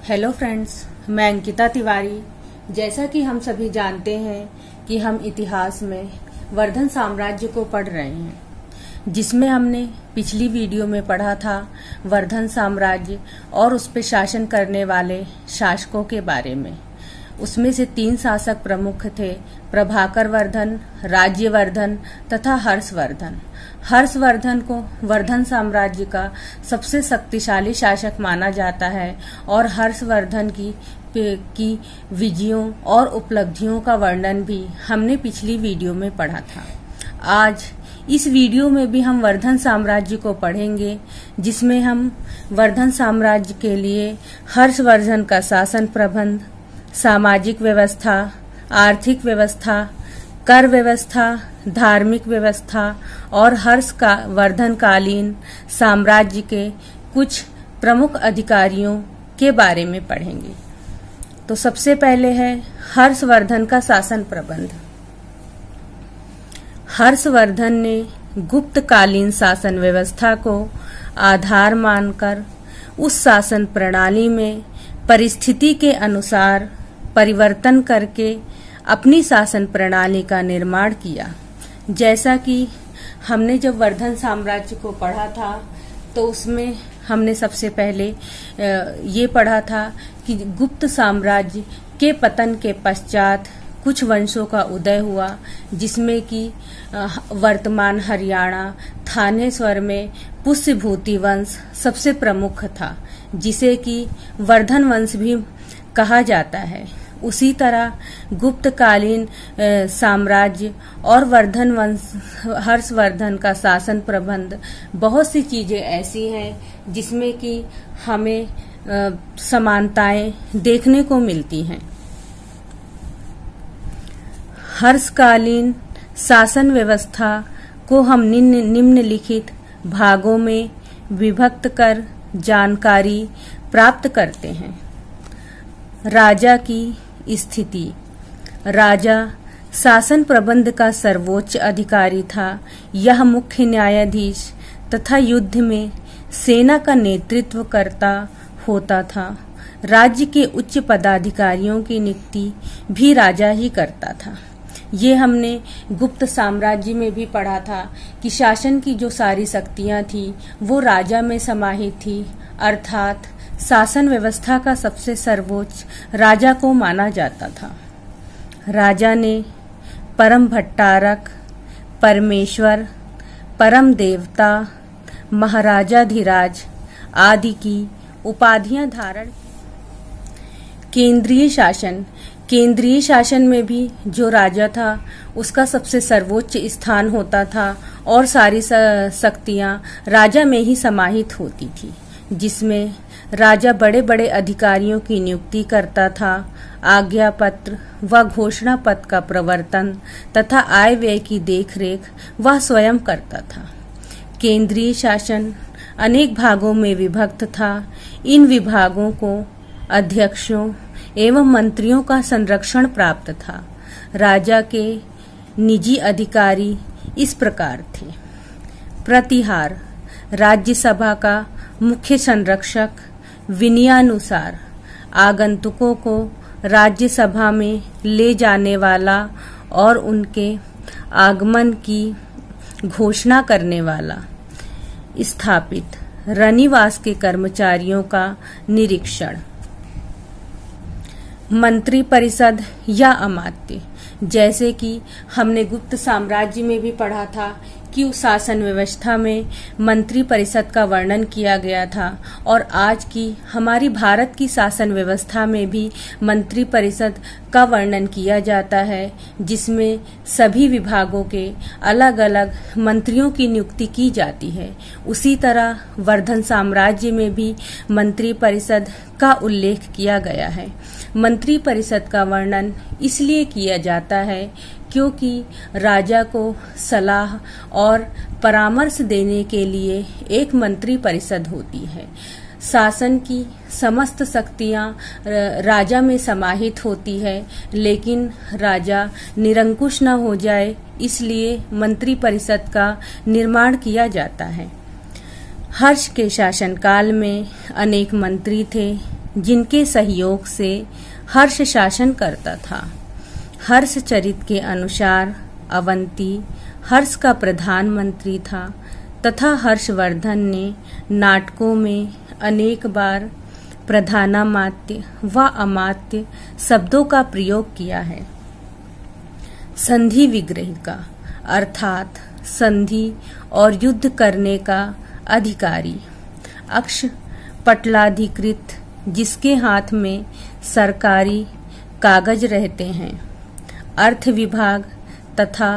Hello friends, मैं अंकिता तिवारी। जैसा कि हम सभी जानते हैं कि हम इतिहास में वर्धन साम्राज्य को पढ़ रहे हैं, जिसमें हमने पिछली वीडियो में पढ़ा था वर्धन साम्राज्य और उस पर शासन करने वाले शासकों के बारे में। उसमें से 3 शासक प्रमुख थे: प्रभाकर वर्धन, राज्यवर्धन तथा हर्षवर्धन। हर्षवर्धन को वर्धन साम्राज्य का सबसे शक्तिशाली शासक माना जाता है और हर्षवर्धन की विजयों और उपलब्धियों का वर्णन भी हमने पिछली वीडियो में पढ़ा था। आज इस वीडियो में भी हम वर्धन साम्राज्य को पढ़ेंगे, जिसमें हम वर्धन साम्राज्य के लिए हर्षवर्धन का शासन प्रबंध, सामाजिक व्यवस्था, आर्थिक व्यवस्था, कर व्यवस्था, धार्मिक व्यवस्था और हर्षवर्धन कालीन साम्राज्य के कुछ प्रमुख अधिकारियों के बारे में पढ़ेंगे। तो सबसे पहले है हर्षवर्धन का शासन प्रबंध। हर्षवर्धन ने गुप्तकालीन शासन व्यवस्था को आधार मानकर उस शासन प्रणाली में परिस्थिति के अनुसार परिवर्तन करके अपनी शासन प्रणाली का निर्माण किया। जैसा कि हमने जब वर्धन साम्राज्य को पढ़ा था तो उसमें हमने सबसे पहले ये पढ़ा था कि गुप्त साम्राज्य के पतन के पश्चात कुछ वंशों का उदय हुआ, जिसमें कि वर्तमान हरियाणा थानेश्वर में पुष्यभूति वंश सबसे प्रमुख था, जिसे कि वर्धन वंश भी कहा जाता है। उसी तरह गुप्तकालीन साम्राज्य और वर्धन वंश हर्षवर्धन का शासन प्रबंध बहुत सी चीजें ऐसी हैं जिसमें कि हमें समानताएं देखने को मिलती हैं। हर्षकालीन शासन व्यवस्था को हम निम्नलिखित भागों में विभक्त कर जानकारी प्राप्त करते हैं। राजा की स्थिति। राजा शासन प्रबंध का सर्वोच्च अधिकारी था। यह मुख्य न्यायाधीश तथा युद्ध में सेना का नेतृत्व करता होता था। राज्य के उच्च पदाधिकारियों की नियुक्ति भी राजा ही करता था। ये हमने गुप्त साम्राज्य में भी पढ़ा था कि शासन की जो सारी शक्तियां थी वो राजा में समाहित थी, अर्थात शासन व्यवस्था का सबसे सर्वोच्च राजा को माना जाता था। राजा ने परम भट्टारक, परमेश्वर, परम देवता, महाराजाधिराज आदि की उपाधियां धारण की। केंद्रीय शासन में भी जो राजा था उसका सबसे सर्वोच्च स्थान होता था और सारी शक्तियां राजा में ही समाहित होती थी, जिसमें राजा बड़े बड़े अधिकारियों की नियुक्ति करता था। आज्ञा पत्र व घोषणा पत्र का प्रवर्तन तथा आय व्यय की देखरेख वह स्वयं करता था। केंद्रीय शासन अनेक भागों में विभक्त था। इन विभागों को अध्यक्षों एवं मंत्रियों का संरक्षण प्राप्त था। राजा के निजी अधिकारी इस प्रकार थे: प्रतिहार, राज्यसभा का मुख्य संरक्षक, विनयानुसार आगंतुकों को राज्यसभा में ले जाने वाला और उनके आगमन की घोषणा करने वाला। स्थापित, रनिवास के कर्मचारियों का निरीक्षण। मंत्री परिषद या अमात्य, जैसे कि हमने गुप्त साम्राज्य में भी पढ़ा था कि उस शासन व्यवस्था में मंत्री परिषद का वर्णन किया गया था, और आज की हमारी भारत की शासन व्यवस्था में भी मंत्री परिषद का वर्णन किया जाता है, जिसमें सभी विभागों के अलग अलग मंत्रियों की नियुक्ति की जाती है। उसी तरह वर्धन साम्राज्य में भी मंत्री परिषद का उल्लेख किया गया है। मंत्री परिषद का वर्णन इसलिए किया जाता है क्योंकि राजा को सलाह और परामर्श देने के लिए एक मंत्री परिषद होती है। शासन की समस्त शक्तियां राजा में समाहित होती है, लेकिन राजा निरंकुश न हो जाए इसलिए मंत्री परिषद का निर्माण किया जाता है। हर्ष के शासनकाल में अनेक मंत्री थे, जिनके सहयोग से हर्ष शासन करता था। हर्ष चरित के अनुसार अवंती हर्ष का प्रधानमंत्री था तथा हर्षवर्धन ने नाटकों में अनेक बार प्रधानामात्य व अमात्य शब्दों का प्रयोग किया है। संधि विग्रह का अर्थात संधि और युद्ध करने का अधिकारी। अक्ष पटलाधिकृत जिसके हाथ में सरकारी कागज रहते हैं। अर्थ विभाग तथा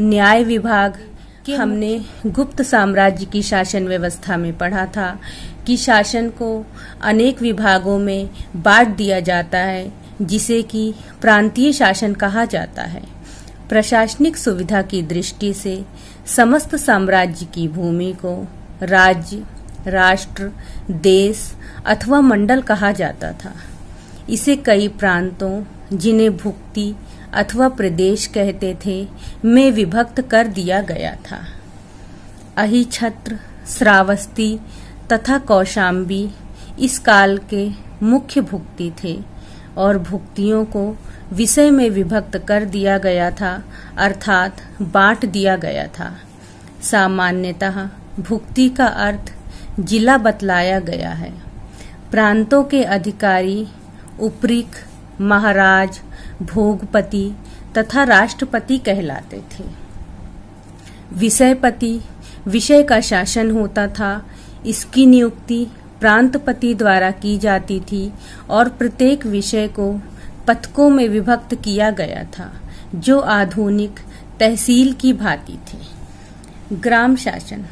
न्याय विभाग कि हमने गुप्त साम्राज्य की शासन व्यवस्था में पढ़ा था कि शासन को अनेक विभागों में बांट दिया जाता है, जिसे कि प्रांतीय शासन कहा जाता है। प्रशासनिक सुविधा की दृष्टि से समस्त साम्राज्य की भूमि को राज्य, राष्ट्र, देश अथवा मंडल कहा जाता था। इसे कई प्रांतों, जिन्हें भुक्ति अथवा प्रदेश कहते थे, में विभक्त कर दिया गया था। अहिछत्र, श्रावस्ती तथा कौशाम्बी इस काल के मुख्य भुक्ति थे और भुक्तियों को विषय में विभक्त कर दिया गया था, अर्थात बांट दिया गया था। सामान्यतः भुक्ति का अर्थ जिला बतलाया गया है। प्रांतों के अधिकारी उपरीक, महाराज, भोगपति तथा राष्ट्रपति कहलाते थे। विषयपति विषय का शासन होता था। इसकी नियुक्ति प्रांतपति द्वारा की जाती थी और प्रत्येक विषय को पथकों में विभक्त किया गया था, जो आधुनिक तहसील की भांति थे। ग्राम शासन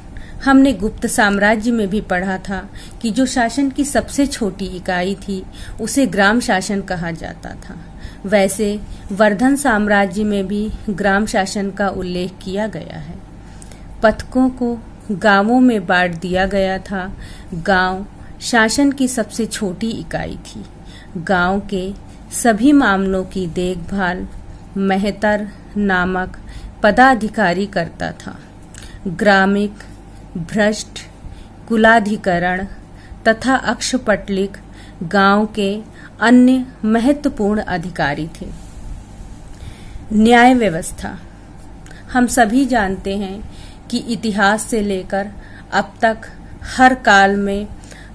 हमने गुप्त साम्राज्य में भी पढ़ा था कि जो शासन की सबसे छोटी इकाई थी उसे ग्राम शासन कहा जाता था। वैसे वर्धन साम्राज्य में भी ग्राम शासन का उल्लेख किया गया है। पथकों को गांवों में बांट दिया गया था। गांव शासन की सबसे छोटी इकाई थी। गांव के सभी मामलों की देखभाल मेहतर नामक पदाधिकारी करता था। ग्रामिक, भ्रष्ट, कुलाधिकरण तथा अक्षपटलिक गांव के अन्य महत्वपूर्ण अधिकारी थे। न्याय व्यवस्था हम सभी जानते हैं कि इतिहास से लेकर अब तक हर काल में,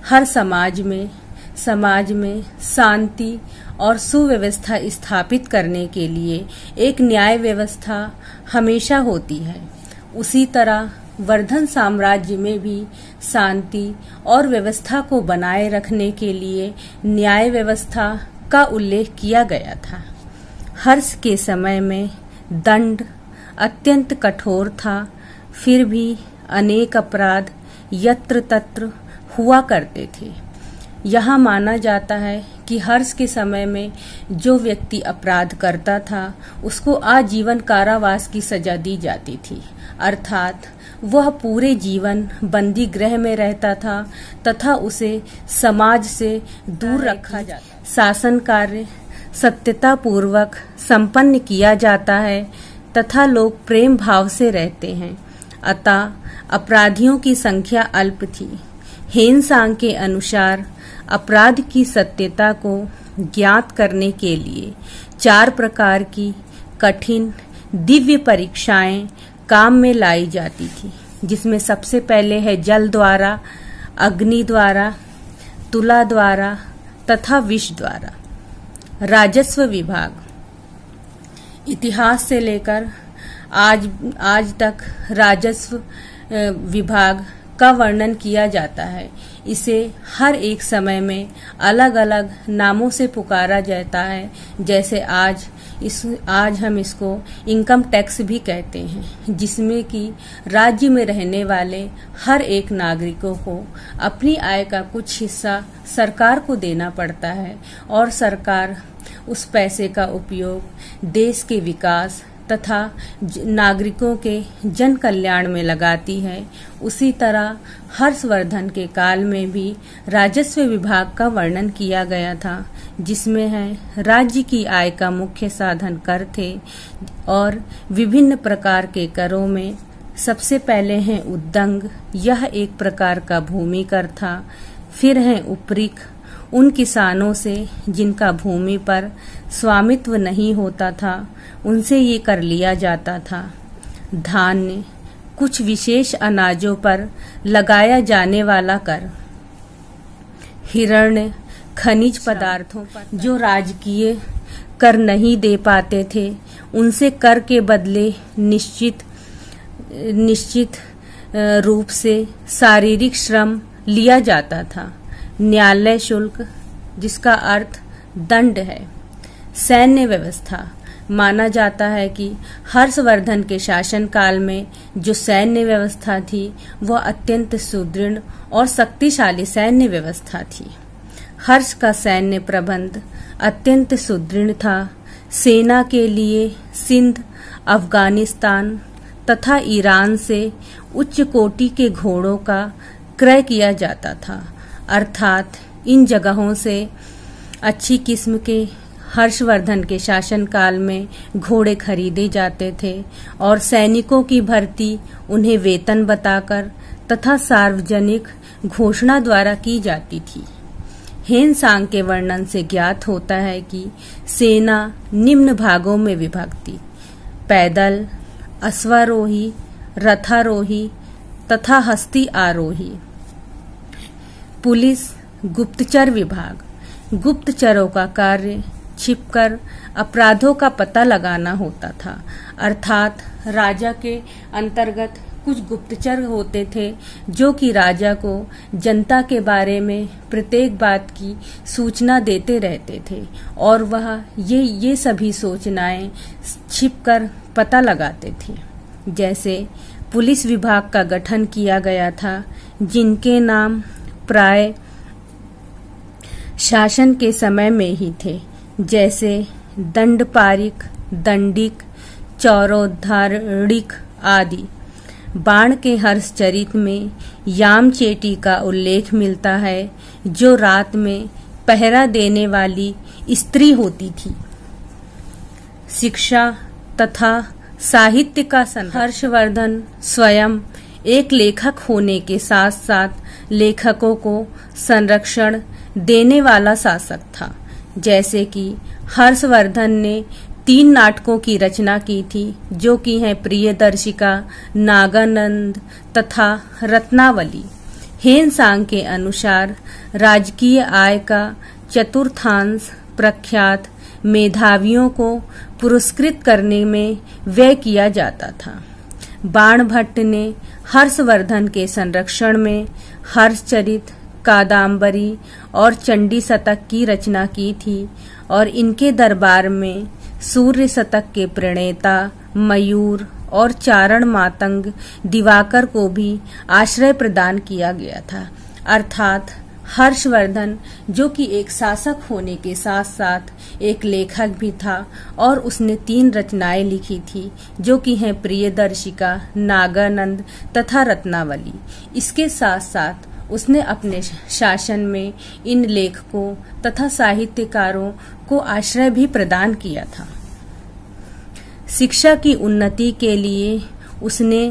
हर समाज में शांति और सुव्यवस्था स्थापित करने के लिए एक न्याय व्यवस्था हमेशा होती है। उसी तरह वर्धन साम्राज्य में भी शांति और व्यवस्था को बनाए रखने के लिए न्याय व्यवस्था का उल्लेख किया गया था। हर्ष के समय में दंड अत्यंत कठोर था, फिर भी अनेक अपराध यत्र तत्र हुआ करते थे। यहाँ माना जाता है कि हर्ष के समय में जो व्यक्ति अपराध करता था उसको आजीवन कारावास की सजा दी जाती थी, अर्थात वह पूरे जीवन बंदी गृह में रहता था तथा उसे समाज से दूर रखा जाता। शासन कार्य सत्यता पूर्वक संपन्न किया जाता है तथा लोग प्रेम भाव से रहते हैं, अतः अपराधियों की संख्या अल्प थी। हेनसांग के अनुसार अपराध की सत्यता को ज्ञात करने के लिए 4 प्रकार की कठिन दिव्य परीक्षाएं काम में लाई जाती थी, जिसमें सबसे पहले है जल द्वारा, अग्नि द्वारा, तुला द्वारा तथा विष द्वारा। राजस्व विभाग इतिहास से लेकर आज तक राजस्व विभाग का वर्णन किया जाता है। इसे हर एक समय में अलग अलग नामों से पुकारा जाता है। जैसे आज हम इसको इनकम टैक्स भी कहते हैं, जिसमें कि राज्य में रहने वाले हर एक नागरिकों को अपनी आय का कुछ हिस्सा सरकार को देना पड़ता है और सरकार उस पैसे का उपयोग देश के विकास तथा नागरिकों के जन कल्याण में लगाती है। उसी तरह हर्षवर्धन के काल में भी राजस्व विभाग का वर्णन किया गया था, जिसमें है राज्य की आय का मुख्य साधन कर थे और विभिन्न प्रकार के करों में सबसे पहले है उद्दंग, यह एक प्रकार का भूमि कर था। फिर है उपरिक, उन किसानों से जिनका भूमि पर स्वामित्व नहीं होता था, उनसे ये कर लिया जाता था। धान्य, कुछ विशेष अनाजों पर लगाया जाने वाला कर, हिरण्य, खनिज पदार्थों पर जो राजकीय कर नहीं दे पाते थे, उनसे कर के बदले निश्चित रूप से शारीरिक श्रम लिया जाता था। न्यायालय शुल्क, जिसका अर्थ दंड है। सैन्य व्यवस्था, माना जाता है कि हर्षवर्धन के शासनकाल में जो सैन्य व्यवस्था थी वह अत्यंत सुदृढ़ और शक्तिशाली सैन्य व्यवस्था थी। हर्ष का सैन्य प्रबंध अत्यंत सुदृढ़ था। सेना के लिए सिंध, अफगानिस्तान तथा ईरान से उच्च कोटि के घोड़ों का क्रय किया जाता था, अर्थात इन जगहों से अच्छी किस्म के हर्षवर्धन के शासनकाल में घोड़े खरीदे जाते थे और सैनिकों की भर्ती उन्हें वेतन बताकर तथा सार्वजनिक घोषणा द्वारा की जाती थी। हेनसांग के वर्णन से ज्ञात होता है कि सेना निम्न भागों में विभक्त थी: पैदल, अश्वारोही, रथारोही तथा हस्ती आरोही। पुलिस, गुप्तचर विभाग, गुप्तचरों का कार्य छिपकर अपराधों का पता लगाना होता था, अर्थात राजा के अंतर्गत कुछ गुप्तचर होते थे जो कि राजा को जनता के बारे में प्रत्येक बात की सूचना देते रहते थे और वह ये सभी सूचनाएं छिपकर पता लगाते थे। जैसे पुलिस विभाग का गठन किया गया था, जिनके नाम प्राय शासन के समय में ही थे, जैसे दंडपारिक, दंडिक, चौरोद्धारिक आदि। बाण के हर्षचरित में यामचेटी का उल्लेख मिलता है, जो रात में पहरा देने वाली स्त्री होती थी। शिक्षा तथा साहित्य का हर्षवर्धन स्वयं एक लेखक होने के साथ साथ लेखकों को संरक्षण देने वाला शासक था। जैसे कि हर्षवर्धन ने 3 नाटकों की रचना की थी, जो कि हैं प्रियदर्शिका, नागानंद तथा रत्नावली। हेनसांग के अनुसार राजकीय आय का चतुर्थांश प्रख्यात मेधावियों को पुरस्कृत करने में व्यय किया जाता था। बाणभट्ट ने हर्षवर्धन के संरक्षण में हर्षचरित, कादम्बरी और चंडी शतक की रचना की थी और इनके दरबार में सूर्य शतक के प्रणेता मयूर और चारण मातंग दिवाकर को भी आश्रय प्रदान किया गया था। अर्थात हर्षवर्धन, जो कि एक शासक होने के साथ साथ एक लेखक भी था, और उसने 3 रचनाएं लिखी थी, जो कि हैं प्रियदर्शिका, नागानंद तथा रत्नावली। इसके साथ साथ उसने अपने शासन में इन लेखकों तथा साहित्यकारों को आश्रय भी प्रदान किया था। शिक्षा की उन्नति के लिए उसने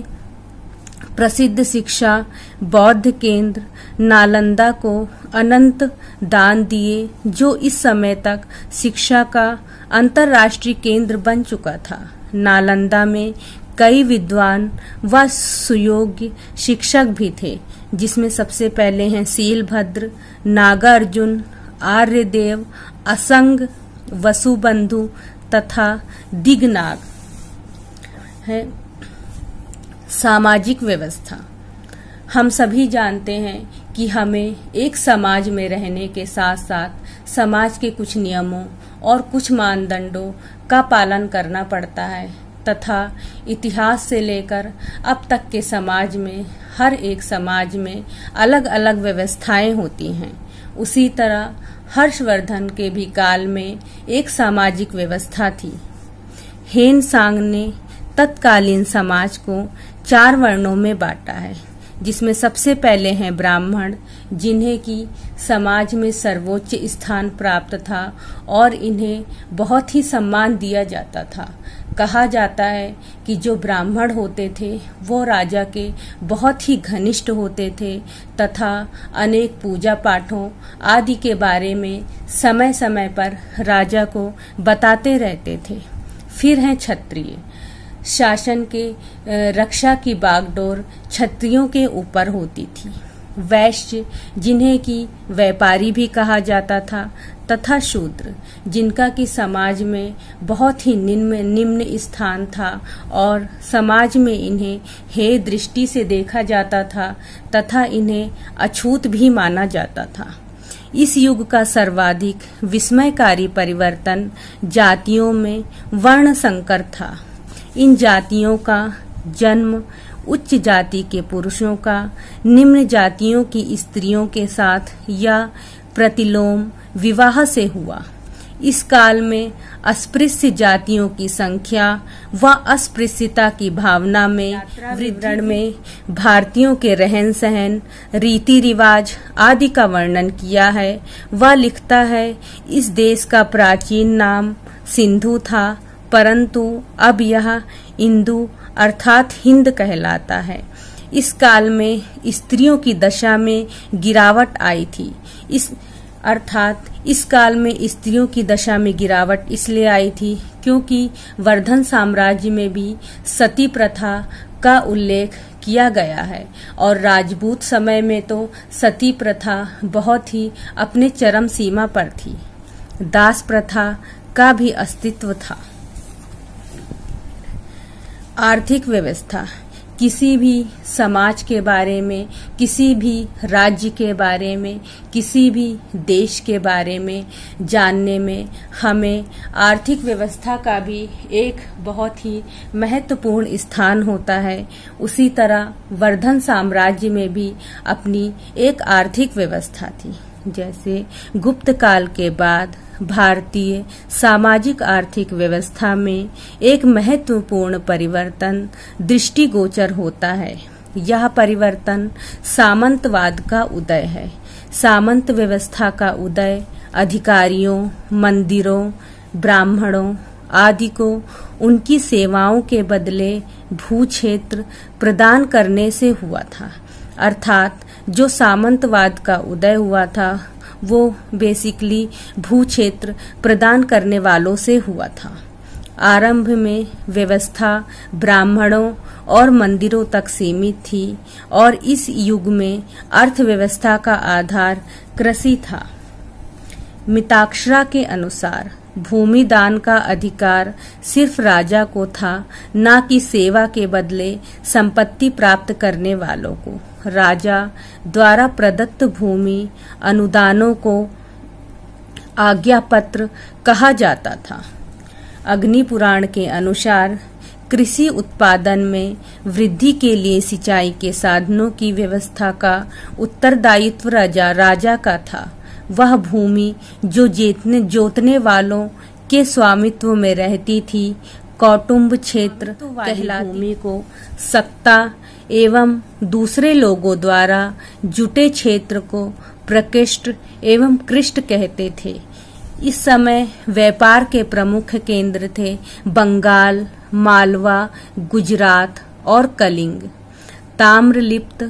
प्रसिद्ध शिक्षा बौद्ध केंद्र नालंदा को अनंत दान दिए, जो इस समय तक शिक्षा का अंतर्राष्ट्रीय केंद्र बन चुका था। नालंदा में कई विद्वान व सुयोग्य शिक्षक भी थे, जिसमें सबसे पहले हैं शीलभद्र, नागार्जुन, आर्यदेव, असंग, वसुबंधु तथा दिगनाग है। सामाजिक व्यवस्था, हम सभी जानते हैं कि हमें एक समाज में रहने के साथ साथ समाज के कुछ नियमों और कुछ मानदंडों का पालन करना पड़ता है तथा इतिहास से लेकर अब तक के समाज में हर एक समाज में अलग अलग व्यवस्थाएं होती हैं। उसी तरह हर्षवर्धन के भी काल में एक सामाजिक व्यवस्था थी। हेनसांग ने तत्कालीन समाज को 4 वर्णों में बांटा है, जिसमें सबसे पहले हैं ब्राह्मण, जिन्हें की समाज में सर्वोच्च स्थान प्राप्त था और इन्हें बहुत ही सम्मान दिया जाता था। कहा जाता है कि जो ब्राह्मण होते थे वो राजा के बहुत ही घनिष्ठ होते थे तथा अनेक पूजा पाठों आदि के बारे में समय समय पर राजा को बताते रहते थे। फिर हैं क्षत्रिय। शासन के रक्षा की बागडोर क्षत्रियों के ऊपर होती थी। वैश्य, जिन्हें की व्यापारी भी कहा जाता था, तथा शूद्र, जिनका कि समाज में बहुत ही निम्न स्थान था और समाज में इन्हें हे दृष्टि से देखा जाता था तथा इन्हें अछूत भी माना जाता था। इस युग का सर्वाधिक विस्मयकारी परिवर्तन जातियों में वर्ण संकर था। इन जातियों का जन्म उच्च जाति के पुरुषों का निम्न जातियों की स्त्रियों के साथ या प्रतिलोम विवाह से हुआ। इस काल में अस्पृश्य जातियों की संख्या व अस्पृश्यता की भावना में विवरण में भारतीयों के रहन सहन, रीति रिवाज आदि का वर्णन किया है। वह लिखता है, इस देश का प्राचीन नाम सिंधु था, परंतु अब यह इंदु अर्थात हिंद कहलाता है। इस काल में स्त्रियों की दशा में गिरावट आई थी। इस काल में स्त्रियों की दशा में गिरावट इसलिए आई थी क्योंकि वर्धन साम्राज्य में भी सती प्रथा का उल्लेख किया गया है और राजपूत समय में तो सती प्रथा बहुत ही अपने चरम सीमा पर थी। दास प्रथा का भी अस्तित्व था। आर्थिक व्यवस्था। किसी भी समाज के बारे में, किसी भी राज्य के बारे में, किसी भी देश के बारे में जानने में हमें आर्थिक व्यवस्था का भी एक बहुत ही महत्वपूर्ण स्थान होता है। उसी तरह वर्धन साम्राज्य में भी अपनी एक आर्थिक व्यवस्था थी। जैसे गुप्त काल के बाद भारतीय सामाजिक आर्थिक व्यवस्था में एक महत्वपूर्ण परिवर्तन दृष्टिगोचर होता है। यह परिवर्तन सामंतवाद का उदय है। सामंत व्यवस्था का उदय अधिकारियों, मंदिरों, ब्राह्मणों आदि को उनकी सेवाओं के बदले भू क्षेत्र प्रदान करने से हुआ था। अर्थात जो सामंतवाद का उदय हुआ था वो बेसिकली भू क्षेत्र प्रदान करने वालों से हुआ था। आरंभ में व्यवस्था ब्राह्मणों और मंदिरों तक सीमित थी और इस युग में अर्थव्यवस्था का आधार कृषि था। मिताक्षरा के अनुसार भूमि दान का अधिकार सिर्फ राजा को था, न कि सेवा के बदले संपत्ति प्राप्त करने वालों को। राजा द्वारा प्रदत्त भूमि अनुदानों को आज्ञा पत्र कहा जाता था। अग्नि पुराण के अनुसार कृषि उत्पादन में वृद्धि के लिए सिंचाई के साधनों की व्यवस्था का उत्तरदायित्व राजा का था। वह भूमि जो जोतने वालों के स्वामित्व में रहती थी कौटुंब क्षेत्र कहलाती। भूमि को सत्ता एवं दूसरे लोगों द्वारा जुटे क्षेत्र को प्रकृष्ट एवं कृष्ट कहते थे। इस समय व्यापार के प्रमुख केंद्र थे बंगाल, मालवा, गुजरात और कलिंग। ताम्रलिप्त,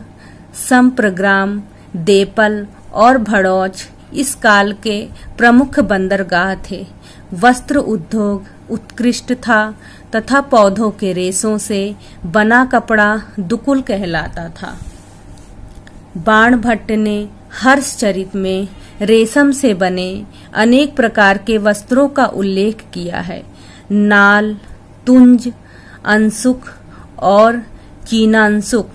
संप्रग्राम, देपल और भड़ौच इस काल के प्रमुख बंदरगाह थे। वस्त्र उद्योग उत्कृष्ट था तथा पौधों के रेशों से बना कपड़ा दुकुल कहलाता था। बाणभट्ट ने हर्षचरित में रेशम से बने अनेक प्रकार के वस्त्रों का उल्लेख किया है। नाल, तुंज, अंशुक और चीनांशुक।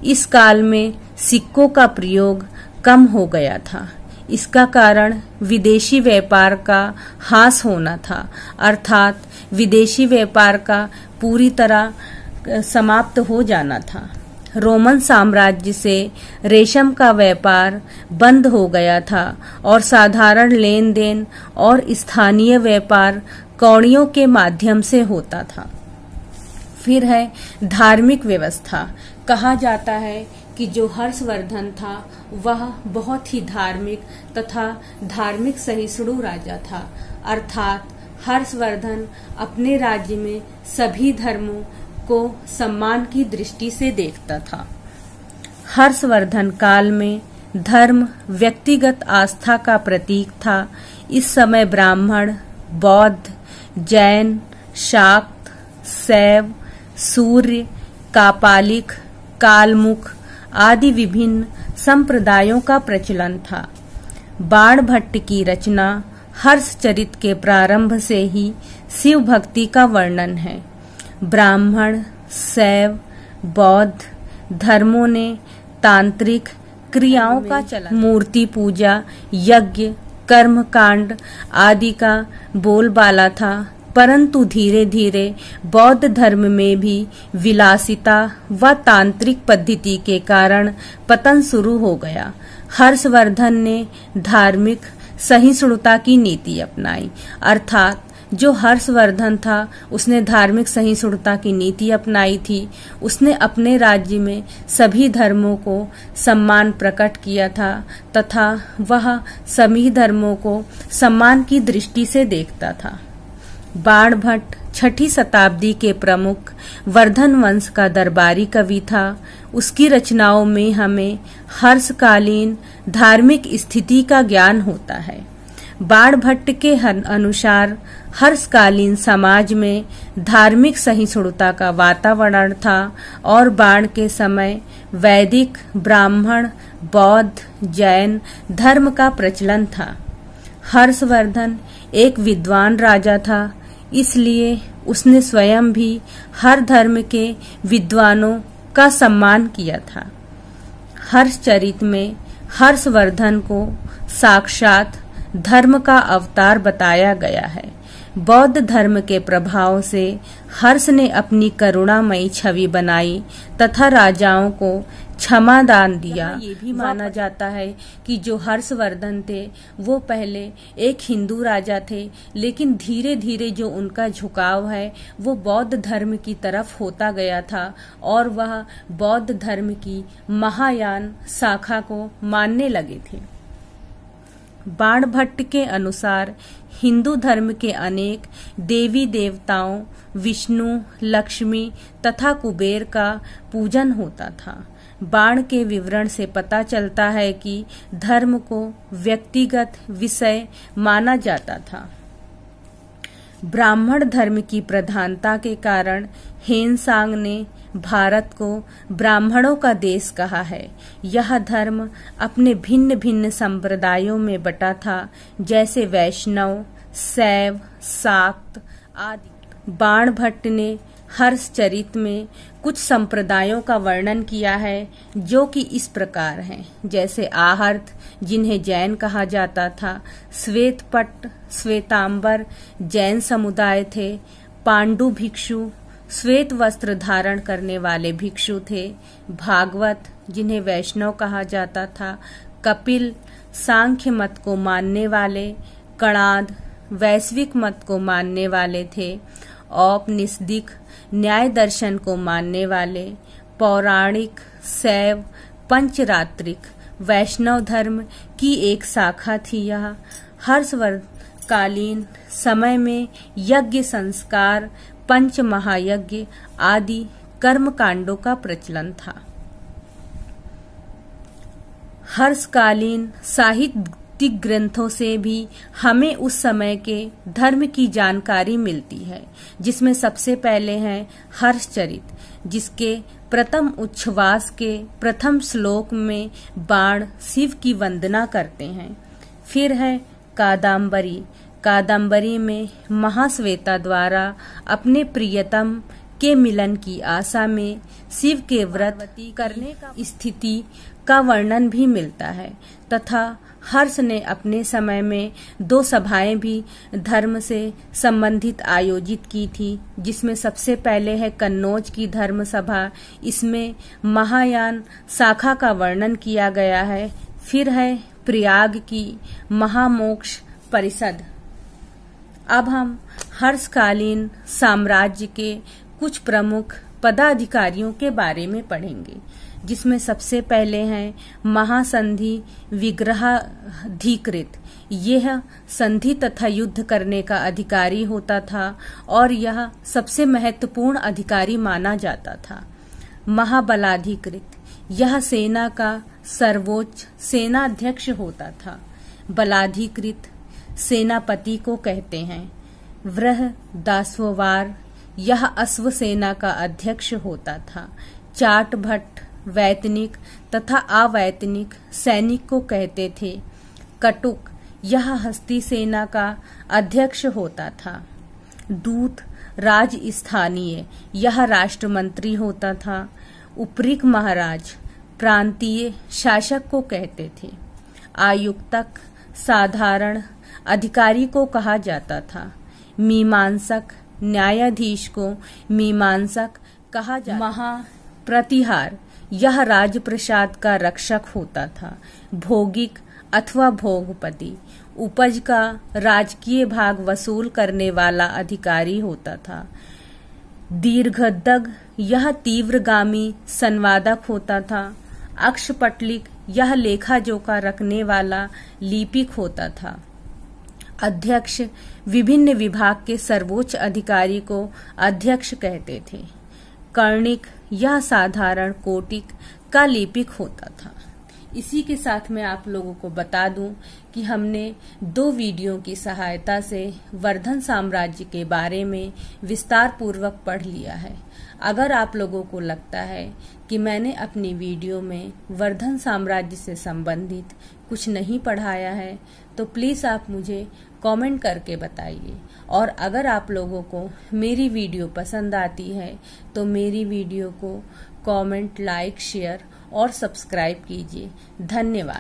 इस काल में सिक्कों का प्रयोग कम हो गया था। इसका कारण विदेशी व्यापार का ह्रास होना था, अर्थात विदेशी व्यापार का पूरी तरह समाप्त हो जाना था। रोमन साम्राज्य से रेशम का व्यापार बंद हो गया था और साधारण लेन देन और स्थानीय व्यापार कौड़ियों के माध्यम से होता था। फिर है धार्मिक व्यवस्था। कहा जाता है कि जो हर्षवर्धन था वह बहुत ही धार्मिक तथा धार्मिक सहिष्णु राजा था, अर्थात हर्षवर्धन अपने राज्य में सभी धर्मों को सम्मान की दृष्टि से देखता था। हर्षवर्धन काल में धर्म व्यक्तिगत आस्था का प्रतीक था। इस समय ब्राह्मण, बौद्ध, जैन, शाक्त, शैव, सूर्य, कापालिक, कालमुख आदि विभिन्न संप्रदायों का प्रचलन था। बाणभट्ट की रचना हर्षचरित के प्रारंभ से ही शिव भक्ति का वर्णन है। ब्राह्मण, शैव, बौद्ध धर्मों ने तांत्रिक क्रियाओं का चलन, मूर्ति पूजा, यज्ञ, कर्मकांड आदि का बोलबाला था, परंतु धीरे धीरे बौद्ध धर्म में भी विलासिता व तांत्रिक पद्धति के कारण पतन शुरू हो गया। हर्षवर्धन ने धार्मिक सहिष्णुता की नीति अपनाई, अर्थात जो हर्षवर्धन था उसने धार्मिक सहिष्णुता की नीति अपनाई थी। उसने अपने राज्य में सभी धर्मों को सम्मान प्रकट किया था तथा वह सभी धर्मों को सम्मान की दृष्टि से देखता था। बाणभट्ट 6ठी शताब्दी के प्रमुख वर्धन वंश का दरबारी कवि था। उसकी रचनाओं में हमें हर्षकालीन धार्मिक स्थिति का ज्ञान होता है। बाणभट्ट के अनुसार हर्षकालीन समाज में धार्मिक सहिष्णुता का वातावरण था और बाण के समय वैदिक, ब्राह्मण, बौद्ध, जैन धर्म का प्रचलन था। हर्षवर्धन एक विद्वान राजा था, इसलिए उसने स्वयं भी हर धर्म के विद्वानों का सम्मान किया था। हर्षचरित में हर्षवर्धन को साक्षात धर्म का अवतार बताया गया है। बौद्ध धर्म के प्रभाव से हर्ष ने अपनी करुणामयी छवि बनाई तथा राजाओं को क्षमा दान दिया। ये भी माना जाता है कि जो हर्षवर्धन थे वो पहले एक हिंदू राजा थे, लेकिन धीरे धीरे जो उनका झुकाव है वो बौद्ध धर्म की तरफ होता गया था और वह बौद्ध धर्म की महायान शाखा को मानने लगे थे। बाणभट्ट के अनुसार हिंदू धर्म के अनेक देवी देवताओं विष्णु, लक्ष्मी तथा कुबेर का पूजन होता था। बाण के विवरण से पता चलता है कि धर्म को व्यक्तिगत विषय माना जाता था। ब्राह्मण धर्म की प्रधानता के कारण हेनसांग ने भारत को ब्राह्मणों का देश कहा है। यह धर्म अपने भिन्न भिन्न संप्रदायों में बटा था, जैसे वैष्णव, शैव, शाक्त आदि। बाणभट्ट ने हर्षचरित में कुछ संप्रदायों का वर्णन किया है जो कि इस प्रकार हैं, जैसे आहर्त जिन्हें जैन कहा जाता था, श्वेतपट, श्वेतांबर जैन समुदाय थे, पांडु भिक्षु श्वेत वस्त्र धारण करने वाले भिक्षु थे, भागवत जिन्हें वैष्णव कहा जाता था, कपिल सांख्य मत को मानने वाले, कणाद वैश्विक मत को मानने वाले थे, औपनिषदिक न्याय दर्शन को मानने वाले, पौराणिक शैव पंचरात्रिक वैष्णव धर्म की एक शाखा थी। यह हर्षवर्धनकालीन समय में यज्ञ संस्कार, पंच महायज्ञ आदि कर्मकांडों का प्रचलन था। हर्षकालीन साहित्यिक ग्रंथों से भी हमें उस समय के धर्म की जानकारी मिलती है, जिसमें सबसे पहले है हर्षचरित, जिसके प्रथम उच्छ्वास के प्रथम श्लोक में बाण शिव की वंदना करते हैं। फिर है कादम्बरी। कादम्बरी में महाश्वेता द्वारा अपने प्रियतम के मिलन की आशा में शिव के व्रत करने का स्थिति का वर्णन भी मिलता है तथा हर्ष ने अपने समय में 2 सभाएं भी धर्म से संबंधित आयोजित की थी, जिसमें सबसे पहले है कन्नौज की धर्म सभा। इसमें महायान शाखा का वर्णन किया गया है। फिर है प्रयाग की महामोक्ष परिषद। अब हम हर्षकालीन साम्राज्य के कुछ प्रमुख पदाधिकारियों के बारे में पढ़ेंगे, जिसमें सबसे पहले हैं महासंधि विग्रहाधिकृत। यह संधि तथा युद्ध करने का अधिकारी होता था और यह सबसे महत्वपूर्ण अधिकारी माना जाता था। महाबलाधिकृत, यह सेना का सर्वोच्च सेनाध्यक्ष होता था। बलाधिकृत, सेनापति को कहते हैं। बृहदाश्ववार, यह अश्व सेना का अध्यक्ष होता था। चाट भट्ट, वैतनिक तथा अवैतनिक सैनिक को कहते थे। कटुक, यह हस्ती सेना का अध्यक्ष होता था। दूत, राजस्थानीय, यह राष्ट्रमंत्री होता था। उपरिक महाराज, प्रांतीय शासक को कहते थे। आयुक्तक, साधारण अधिकारी को कहा जाता था। मीमांसक, न्यायाधीश को मीमांसक कहा जाता। महाप्रतिहार, यह राजप्रसाद का रक्षक होता था। भोगिक अथवा भोगपति, उपज का राजकीय भाग वसूल करने वाला अधिकारी होता था। दीर्घदग, यह तीव्रगामी संवादक होता था। अक्षपटलिक, यह लेखा जोखा रखने वाला लिपिक होता था। अध्यक्ष, विभिन्न विभाग के सर्वोच्च अधिकारी को अध्यक्ष कहते थे। कर्णिक, यह साधारण कोटिक का लिपिक होता था। इसी के साथ मैं आप लोगों को बता दूं कि हमने 2 वीडियो की सहायता से वर्धन साम्राज्य के बारे में विस्तार पूर्वक पढ़ लिया है। अगर आप लोगों को लगता है कि मैंने अपनी वीडियो में वर्धन साम्राज्य से संबंधित कुछ नहीं पढ़ाया है तो प्लीज आप मुझे कमेंट करके बताइए। और अगर आप लोगों को मेरी वीडियो पसंद आती है तो मेरी वीडियो को कमेंट, लाइक, शेयर और सब्सक्राइब कीजिए। धन्यवाद।